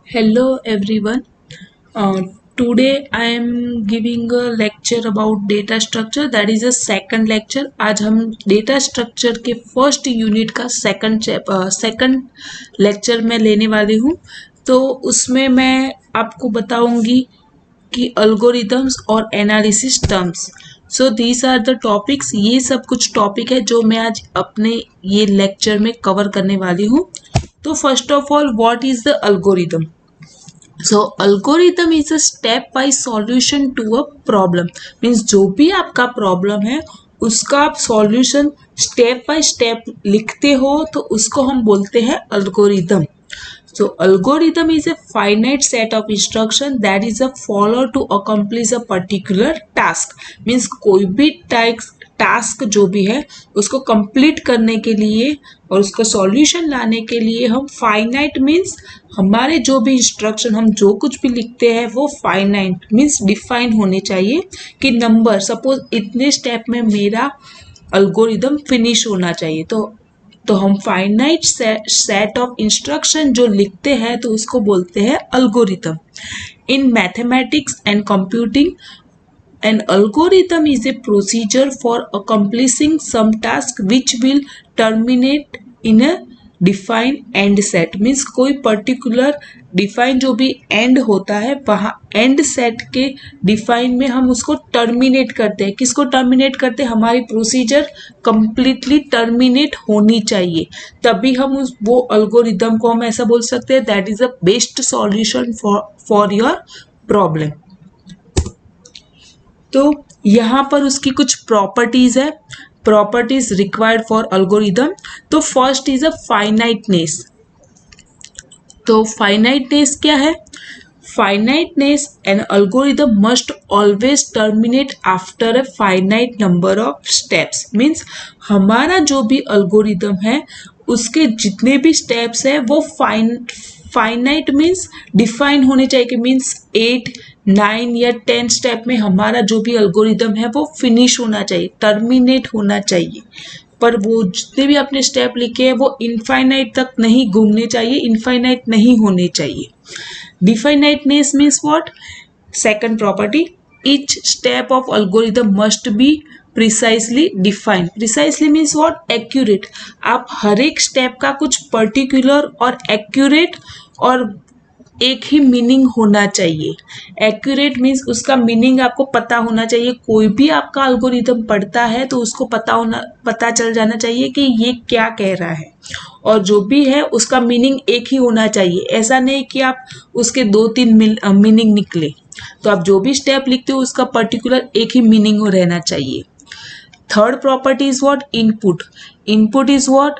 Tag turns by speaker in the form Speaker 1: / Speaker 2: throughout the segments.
Speaker 1: Hello everyone. Today I am giving a lecture about data structure. That is a second lecture. आज हम data structure के first unit का second lecture में लेने वाली हूँ. तो उसमें मैं आपको बताऊंगी कि algorithms और analysis terms. So these are the topics. ये सब कुछ टॉपिक है जो मैं आज अपने ये लेक्चर में कवर करने वाली हूँ. तो first of all what is the algorithm? So algorithm is a step by solution to a problem. Means जो भी आपका प्रॉब्लम है उसका आप सॉल्यूशन स्टेप बाय स्टेप लिखते हो तो उसको हम बोलते हैं algorithm. So algorithm is a finite set of instruction that is a follow to accomplish a particular task. Means कोई भी टास्क जो भी है उसको कंप्लीट करने के लिए और उसका सॉल्यूशन लाने के लिए हम फाइनाइट मीन्स हमारे जो भी इंस्ट्रक्शन हम जो कुछ भी लिखते हैं वो फाइनाइट मीन्स डिफाइन होने चाहिए कि नंबर सपोज इतने स्टेप में मेरा अल्गोरिदम फिनिश होना चाहिए. तो हम फाइनाइट सेट ऑफ इंस्ट्रक्शन जो लिखते हैं तो उसको बोलते हैं algorithm. In mathematics and computing an algorithm is a procedure for accomplishing some task which will terminate in a define and set. Means कोई पर्टिकुलर डिफाइन जो भी एंड होता है वहाँ एंड सेट के डिफाइन में हम उसको टर्मिनेट करते हैं. किसको टर्मिनेट करते हैं? हमारी प्रोसीजर कंप्लीटली टर्मिनेट होनी चाहिए तभी हम उस वो अल्गोरिदम को हम ऐसा बोल सकते हैं that is a best solution for your problem. तो यहाँ पर उसकी कुछ प्रॉपर्टीज है. Properties required for algorithm. तो फर्स्ट इज अ फाइनाइटनेस. तो फाइनाइटनेस क्या है? Finiteness an algorithm must always terminate after a finite number of steps. Means हमारा जो भी अल्गोरिदम है उसके जितने भी स्टेप्स है वो फाइनाइट मीन्स डिफाइन होने चाहिए कि मीन्स 8, 9 या 10 स्टेप में हमारा जो भी अल्गोरिदम है वो फिनिश होना चाहिए, टर्मिनेट होना चाहिए. पर वो जितने भी अपने स्टेप लिखे हैं वो इनफाइनाइट तक नहीं घूमने चाहिए, इनफाइनाइट नहीं होने चाहिए. Definiteness means what? Second property, each step of algorithm must be precisely defined. Precisely means what? Accurate. आप हर एक स्टेप का कुछ पर्टिकुलर और एक्यूरेट और एक ही मीनिंग होना चाहिए. एक्यूरेट मीन्स उसका मीनिंग आपको पता होना चाहिए. कोई भी आपका अल्गोरिथम पढ़ता है तो उसको पता चल जाना चाहिए कि ये क्या कह रहा है और जो भी है उसका मीनिंग एक ही होना चाहिए. ऐसा नहीं कि आप उसके 2-3 मीनिंग निकले. तो आप जो भी स्टेप लिखते हो उसका पर्टिकुलर एक ही मीनिंग रहना चाहिए. Third property is what? Input. Input is what?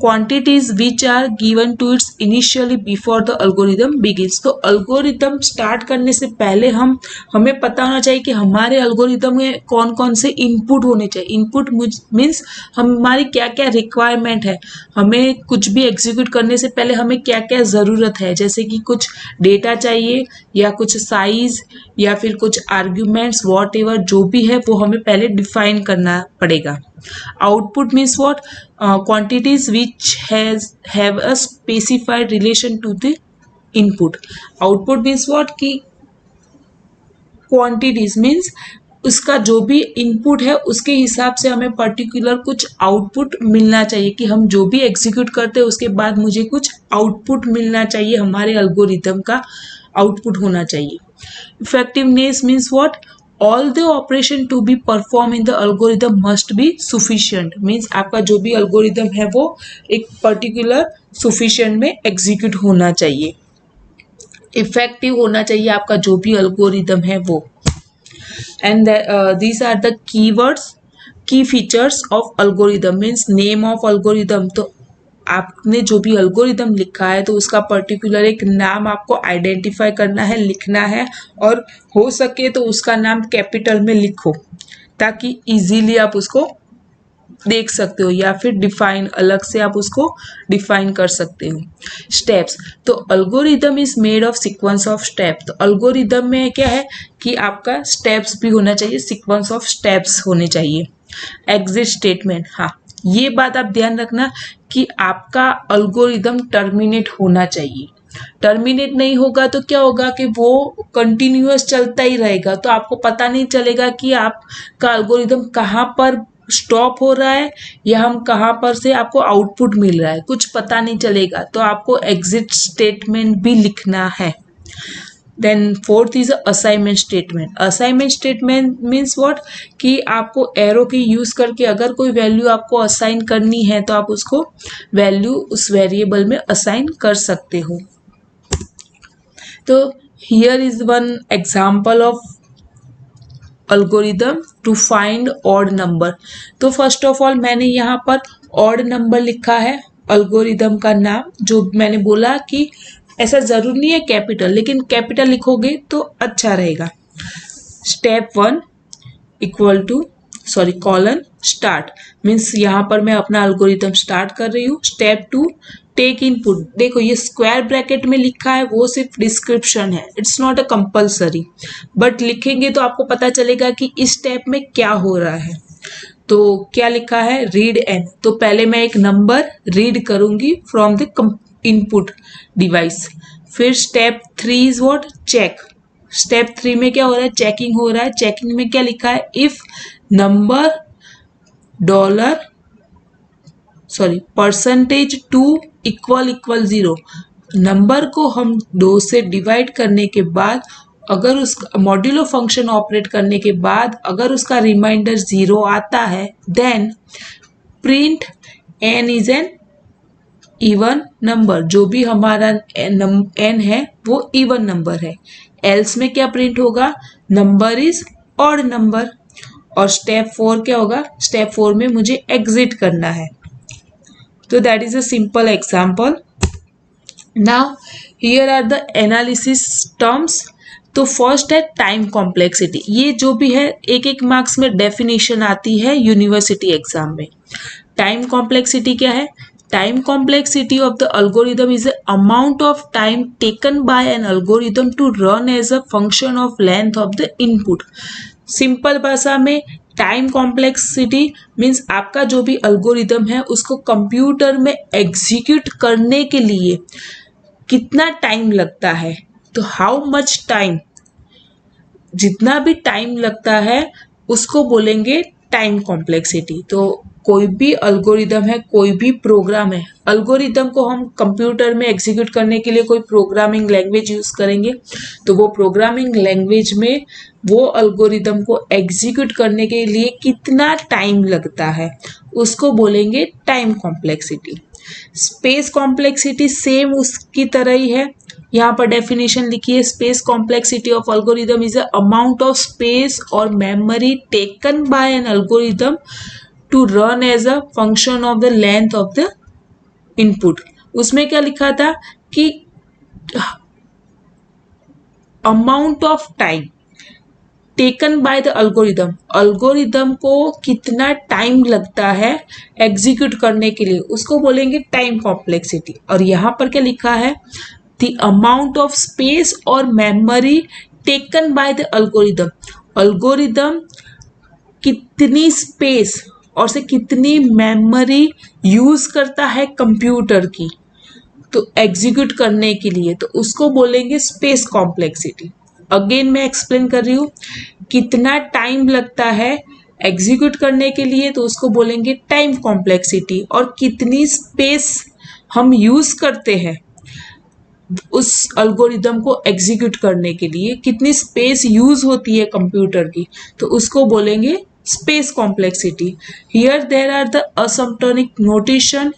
Speaker 1: quantities which are given to its initially before the algorithm begins. तो अल्गोरिदम स्टार्ट करने से पहले हमें पता होना चाहिए कि हमारे अल्गोरिदम में कौन कौन से इनपुट होने चाहिए. इनपुट मीन्स हमारी क्या क्या रिक्वायरमेंट है, हमें कुछ भी एग्जीक्यूट करने से पहले हमें क्या क्या ज़रूरत है. जैसे कि कुछ डेटा चाहिए या कुछ साइज या फिर कुछ आर्ग्यूमेंट्स वॉट एवर जो भी है वो हमें पहले डिफाइन करना पड़ेगा. Output means what? Quantities which have a specified relation to the input. Output means what? कि quantities means उसका जो भी इनपुट है उसके हिसाब से हमें पर्टिकुलर कुछ आउटपुट मिलना चाहिए कि हम जो भी एग्जीक्यूट करते हैं उसके बाद मुझे कुछ आउटपुट मिलना चाहिए, हमारे अल्गोरिथम का आउटपुट होना चाहिए. Effectiveness means what? All the operation to be performed in the algorithm must be sufficient. Means आपका जो भी अल्गोरिदम है वो एक पर्टिकुलर sufficient में एग्जीक्यूट होना चाहिए, इफेक्टिव होना चाहिए आपका जो भी अल्गोरिदम है वो. And these are the keywords, key features of algorithm. Means name of algorithm. तो आपने जो भी अल्गोरिदम लिखा है तो उसका पर्टिकुलर एक नाम आपको आइडेंटिफाई करना है, लिखना है और हो सके तो उसका नाम कैपिटल में लिखो ताकि इजीली आप उसको देख सकते हो या फिर डिफाइन अलग से आप उसको डिफाइन कर सकते हो. स्टेप्स. तो algorithm is made of sequence of step. तो अल्गोरिदम में क्या है कि आपका स्टेप्स भी होना चाहिए, सीक्वेंस ऑफ स्टेप्स होने चाहिए. Exit statement. हाँ, ये बात आप ध्यान रखना कि आपका अल्गोरिदम टर्मिनेट होना चाहिए. टर्मिनेट नहीं होगा तो क्या होगा कि वो कंटिन्यूअस चलता ही रहेगा, तो आपको पता नहीं चलेगा कि आपका एल्गोरिदम कहाँ पर स्टॉप हो रहा है या हम कहाँ पर से आपको आउटपुट मिल रहा है, कुछ पता नहीं चलेगा। तो आपको एग्जिट स्टेटमेंट भी लिखना है। Then fourth is assignment statement. Assignment statement means what, कि आपको एरो की यूज करके अगर कोई वैल्यू आपको असाइन करनी है तो आप उसको वैल्यू उस वेरिएबल में असाइन कर सकते हो। तो here is one example of algorithm to find odd number. तो फर्स्ट ऑफ ऑल मैंने यहाँ पर ऑड नंबर लिखा है अल्गोरिदम का नाम, जो मैंने बोला कि ऐसा जरूरी नहीं है कैपिटल, लेकिन कैपिटल लिखोगे तो अच्छा रहेगा। Step 1 equal to colon start, means यहाँ पर मैं अपना अल्गोरिदम स्टार्ट कर रही हूँ। Step 2 take input. देखो ये स्क्वायर ब्रैकेट में लिखा है वो सिर्फ डिस्क्रिप्शन है, it's not a compulsory, but लिखेंगे तो आपको पता चलेगा कि इस स्टेप में क्या हो रहा है। तो क्या लिखा है, रीड एन। तो पहले मैं एक नंबर रीड करूंगी फ्रॉम द इनपुट डिवाइस। फिर step 3 is what, check. Step 3 में क्या हो रहा है, चेकिंग हो रहा है। चेकिंग में क्या लिखा है, इफ नंबर %2 इक्वल 0। नंबर को हम 2 से डिवाइड करने के बाद अगर उस मॉड्यूलो फंक्शन ऑपरेट करने के बाद अगर उसका रिमाइंडर 0 आता है, then print n is an even number. जो भी हमारा n है वो इवन नंबर है। एल्स में क्या प्रिंट होगा, नंबर इज ऑड नंबर। और स्टेप 4 क्या होगा, स्टेप 4 में मुझे एग्जिट करना है। तो that is a simple example. Now here are the analysis terms. तो फर्स्ट है टाइम कॉम्प्लेक्सिटी। ये जो भी है एक एक मार्क्स में डेफिनेशन आती है यूनिवर्सिटी एग्जाम में। टाइम कॉम्प्लेक्सिटी क्या है, time complexity of the algorithm is the amount of time taken by an algorithm to run as a function of length of the input। Simple भाषा में time complexity means आपका जो भी algorithm है उसको computer में एग्जीक्यूट करने के लिए कितना टाइम लगता है। तो हाउ मच टाइम, जितना भी टाइम लगता है उसको बोलेंगे टाइम कॉम्प्लेक्सिटी। तो कोई भी अल्गोरिदम है, कोई भी प्रोग्राम है, अल्गोरिदम को हम कंप्यूटर में एग्जीक्यूट करने के लिए कोई प्रोग्रामिंग लैंग्वेज यूज करेंगे, तो वो प्रोग्रामिंग लैंग्वेज में वो अल्गोरिदम को एग्जीक्यूट करने के लिए कितना टाइम लगता है उसको बोलेंगे time complexity. Space complexity same उसकी तरह ही है, यहाँ पर डेफिनेशन लिखिए। Space complexity of algorithm is a amount of space और memory taken by an algorithm to run as a function of the length of the input. उसमें क्या लिखा था कि amount of time taken by the algorithm, algorithm को कितना time लगता है एग्जीक्यूट करने के लिए उसको बोलेंगे टाइम कॉम्प्लेक्सिटी। और यहाँ पर क्या लिखा है, द अमाउंट ऑफ स्पेस और memory taken by the algorithm, algorithm कितनी स्पेस और से कितनी मेमोरी यूज करता है कंप्यूटर की तो एग्जीक्यूट करने के लिए, तो उसको बोलेंगे स्पेस कॉम्प्लेक्सिटी। अगेन मैं एक्सप्लेन कर रही हूँ, कितना टाइम लगता है एग्जीक्यूट करने के लिए तो उसको बोलेंगे टाइम कॉम्प्लेक्सिटी, और कितनी स्पेस हम यूज करते हैं उस अल्गोरिदम को एग्जीक्यूट करने के लिए, कितनी स्पेस यूज होती है कंप्यूटर की, तो उसको बोलेंगे space complexity. Here there are the asymptotic notation.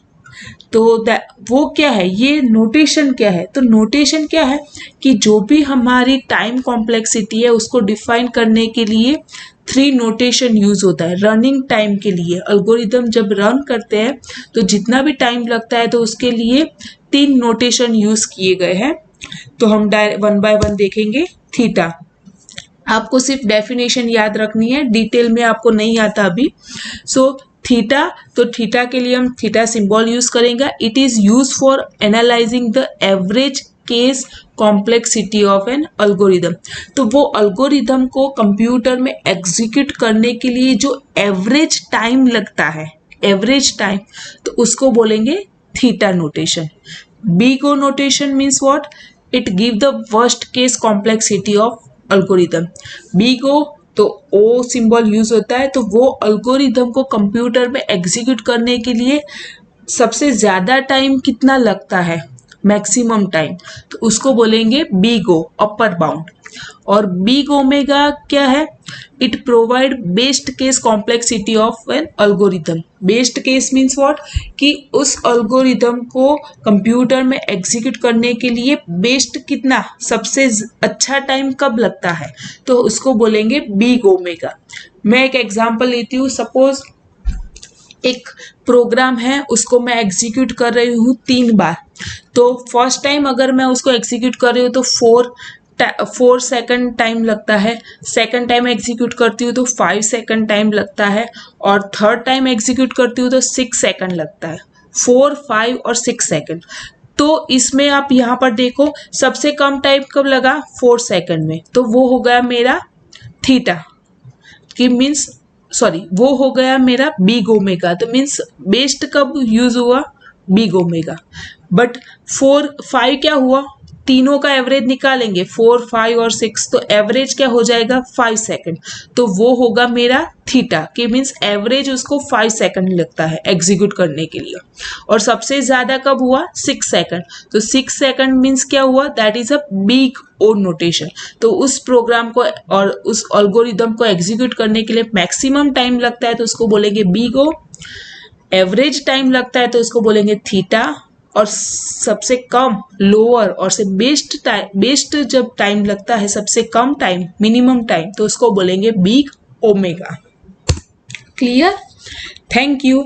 Speaker 1: तो वो क्या है, ये नोटेशन क्या है, तो नोटेशन क्या है कि जो भी हमारी टाइम कॉम्प्लेक्सिटी है उसको डिफाइन करने के लिए 3 नोटेशन यूज होता है। रनिंग टाइम के लिए अल्गोरिदम जब रन करते हैं तो जितना भी टाइम लगता है तो उसके लिए 3 नोटेशन यूज किए गए हैं। तो हम 1 बाय 1 देखेंगे। थीटा, आपको सिर्फ डेफिनेशन याद रखनी है, डिटेल में आपको नहीं आता अभी। सो थीटा, तो थीटा के लिए हम थीटा सिंबल यूज करेंगे। It is use for analysing the average case complexity of an algorithm. तो वो अल्गोरिदम को कंप्यूटर में एग्जीक्यूट करने के लिए जो एवरेज टाइम लगता है, एवरेज टाइम, तो उसको बोलेंगे theta notation. big O notation means what? It give the worst case complexity of algorithm. big O तो O सिंबल यूज होता है, तो वो अल्गोरिदम को कंप्यूटर में एग्जीक्यूट करने के लिए सबसे ज्यादा टाइम कितना लगता है, मैक्सिमम टाइम, तो उसको बोलेंगे बिग ओ, अपर बाउंड. और बिग ओमेगा क्या है? It provide best case complexity of an algorithm. Best case means what? कि उस अल्गोरिथम को कंप्यूटर में एग्जीक्यूट करने के लिए बेस्ट कितना, सबसे अच्छा टाइम कब लगता है, तो उसको बोलेंगे बिग ओमेगा. मैं एक एग्जांपल लेती हूँ. सपोज एक प्रोग्राम है, उसको मैं एग्जीक्यूट कर रही हूँ 3 बार. तो फर्स्ट टाइम अगर मैं उसको एग्जीक्यूट कर रही हूँ तो 4 सेकंड टाइम लगता है. सेकंड टाइम एग्जीक्यूट करती हूँ तो 5 सेकंड टाइम लगता है. और थर्ड टाइम एग्जीक्यूट करती हूँ तो 6 सेकंड लगता है. 4, 5 और 6 सेकंड. तो इसमें आप यहाँ पर देखो, सबसे कम टाइम कब लगा? 4 सेकंड में. तो वो हो गया मेरा थीटा, कि मीन्स सॉरी, वो हो गया मेरा बिग ओमेगा. तो मीन्स बेस्ट कब यूज हुआ? Big omega. बट 4, 5 क्या हुआ? तीनों का एवरेज निकालेंगे, 4, 5 और 6, तो एवरेज क्या हो जाएगा? 5 सेकंड. तो वो होगा मेरा थीटा, कि मीन्स एवरेज उसको 5 सेकंड लगता है एग्जीक्यूट करने के लिए. और सबसे ज्यादा कब हुआ? 6 सेकंड. तो 6 सेकंड मीन्स क्या हुआ? That is a big O notation. तो उस प्रोग्राम को और उस एल्गोरिदम को एग्जीक्यूट करने के लिए मैक्सिमम टाइम लगता है, तो उसको बोलेंगे बिग ओ. एवरेज टाइम लगता है तो उसको बोलेंगे थीटा. और सबसे कम, लोअर, और से बेस्ट जब टाइम लगता है, सबसे कम टाइम, मिनिमम टाइम, तो उसको बोलेंगे big omega. Clear? Thank you.